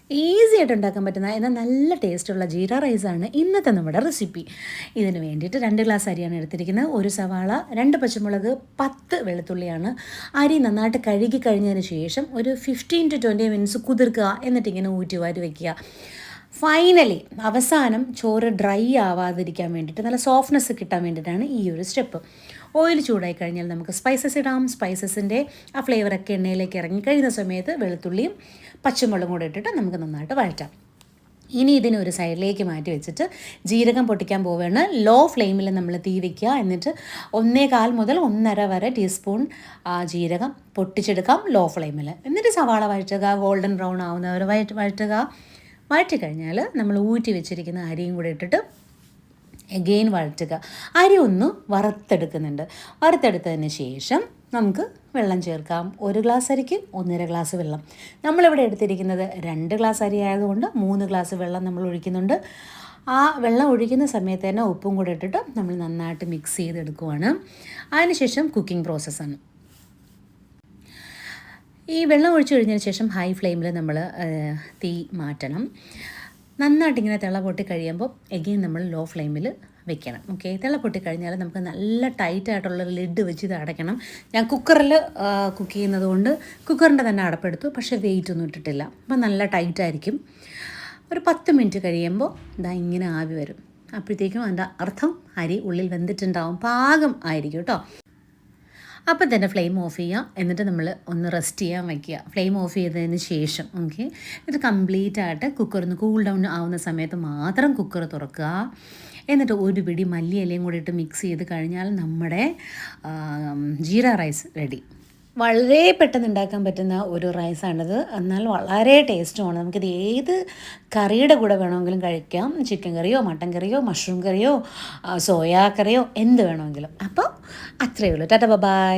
Easy ആയിട്ട് ഉണ്ടാക്കാൻ പറ്റുന്ന എന്നാൽ നല്ല ടേസ്റ്റുള്ള ജീര റൈസാണ് ഇന്നത്തെ നമ്മുടെ റെസിപ്പി. ഇതിന് വേണ്ടിയിട്ട് 2 ഗ്ലാസ് അരിയാണ് എടുത്തിരിക്കുന്നത്. 1 സവാള, 2 പച്ചമുളക്, 10 വെളുത്തുള്ളിയാണ്. അരി നന്നായിട്ട് കഴുകി കഴിഞ്ഞതിന് ശേഷം ഒരു 15 to 20 മിനിറ്റ്സ് കുതിർക്കുക. എന്നിട്ടിങ്ങനെ ഊറ്റി വാരി വയ്ക്കുക. ഫൈനലി അവസാനം ചോറ് ഡ്രൈ ആവാതിരിക്കാൻ വേണ്ടിയിട്ട് നല്ല സോഫ്റ്റ്നെസ് കിട്ടാൻ വേണ്ടിയിട്ടാണ് ഈ ഒരു സ്റ്റെപ്പ്. ഓയിൽ ചൂടായി കഴിഞ്ഞാൽ നമുക്ക് സ്പൈസസ് ഇടാം. സ്പൈസസിൻ്റെ ആ ഫ്ലേവറൊക്കെ എണ്ണയിലേക്ക് ഇറങ്ങി കഴിയുന്ന സമയത്ത് വെളുത്തുള്ളിയും പച്ചമുളകും കൂടെ ഇട്ടിട്ട് നമുക്ക് നന്നായിട്ട് വഴറ്റാം. ഇനി ഇതിനെ ഒരു സൈഡിലേക്ക് മാറ്റി വെച്ചിട്ട് ജീരകം പൊട്ടിക്കാൻ പോവുകയാണ്. ലോ ഫ്ലെയിമിൽ നമ്മൾ തീ വയ്ക്കുക. എന്നിട്ട് 1.25 മുതൽ 1.5 വരെ ടീസ്പൂൺ ജീരകം പൊട്ടിച്ചെടുക്കാം ലോ ഫ്ലെയിമിൽ. എന്നിട്ട് സവാള വഴറ്റുക, ഗോൾഡൻ ബ്രൗൺ ആവുന്നവർ വഴറ്റുക. വഴറ്റിക്കഴിഞ്ഞാൽ നമ്മൾ ഊറ്റി വെച്ചിരിക്കുന്ന അരിയും കൂടെ ഇട്ടിട്ട് എഗെയിൻ വഴറ്റുക. അരി ഒന്ന് വറുത്തെടുക്കുന്നുണ്ട്. വറുത്തെടുത്തതിന് ശേഷം നമുക്ക് വെള്ളം ചേർക്കാം. 1 ഗ്ലാസ് അരിക്ക് 1.5 ഗ്ലാസ് വെള്ളം. നമ്മളിവിടെ എടുത്തിരിക്കുന്നത് 2 ഗ്ലാസ് അരി ആയതുകൊണ്ട് 3 ഗ്ലാസ് വെള്ളം നമ്മൾ ഒഴിക്കുന്നുണ്ട്. ആ വെള്ളം ഒഴിക്കുന്ന സമയത്ത് തന്നെ ഉപ്പും കൂടെ ഇട്ടിട്ട് നമ്മൾ നന്നായിട്ട് മിക്സ് ചെയ്തെടുക്കുവാണ്. അതിനുശേഷം കുക്കിംഗ് പ്രോസസ്സാണ്. ഈ വെള്ളം ഒഴിച്ചു കഴിഞ്ഞതിന് ശേഷം ഹൈ ഫ്ലെയിമിൽ നമ്മൾ തീ മാറ്റണം. നന്നായിട്ടിങ്ങനെ തിള പൊട്ടി കഴിയുമ്പോൾ എഗെയിൻ നമ്മൾ ലോ ഫ്ലെയിമിൽ വെക്കണം. ഓക്കെ, തിള പൊട്ടി കഴിഞ്ഞാൽ നമുക്ക് നല്ല ടൈറ്റായിട്ടുള്ള ലിഡ് വെച്ച് ഇത് അടയ്ക്കണം. ഞാൻ കുക്കറിൽ കുക്ക് ചെയ്യുന്നത് കൊണ്ട് കുക്കറിൻ്റെ തന്നെ അടപ്പെടുത്തു, പക്ഷേ വെയിറ്റ് ഒന്നും ഇട്ടിട്ടില്ല. അപ്പം നല്ല ടൈറ്റായിരിക്കും. ഒരു 10 മിനിറ്റ് കഴിയുമ്പോൾ ഇതാ ഇങ്ങനെ ആവി വരും. അപ്പോഴത്തേക്കും അതിൻ്റെ അർത്ഥം അരി ഉള്ളിൽ വെന്തിട്ടുണ്ടാവും, പാകം ആയിരിക്കും കേട്ടോ. അപ്പം തന്നെ ഫ്ലെയിം ഓഫ് ചെയ്യുക. എന്നിട്ട് നമ്മൾ ഒന്ന് റെസ്റ്റ് ചെയ്യാൻ വയ്ക്കുക. ഫ്ലെയിം ഓഫ് ചെയ്തതിന് ശേഷം ഓക്കെ, ഇത് കംപ്ലീറ്റ് ആയിട്ട് കുക്കറിന്ന് കൂൾ ഡൗൺ ആവുന്ന സമയത്ത് മാത്രം കുക്കർ തുറക്കുക. എന്നിട്ട് ഒരു പിടി മല്ലിയിലയും കൂടി ഇട്ട് മിക്സ് ചെയ്ത് കഴിഞ്ഞാൽ നമ്മുടെ ജീര റൈസ് റെഡി. വളരെ പെട്ടെന്ന് ഉണ്ടാക്കാൻ പറ്റുന്ന ഒരു റൈസാണിത്. എന്നാൽ വളരെ ടേസ്റ്റുമാണ്. നമുക്കിത് ഏത് കറിയുടെ കൂടെ വേണമെങ്കിലും കഴിക്കാം. ചിക്കൻ കറിയോ മട്ടൻ കറിയോ മഷ്റൂം കറിയോ സോയാ കറിയോ എന്ത് വേണമെങ്കിലും. അപ്പോൾ അത്രയേ ഉള്ളൂ. ടാറ്റ ബൈ.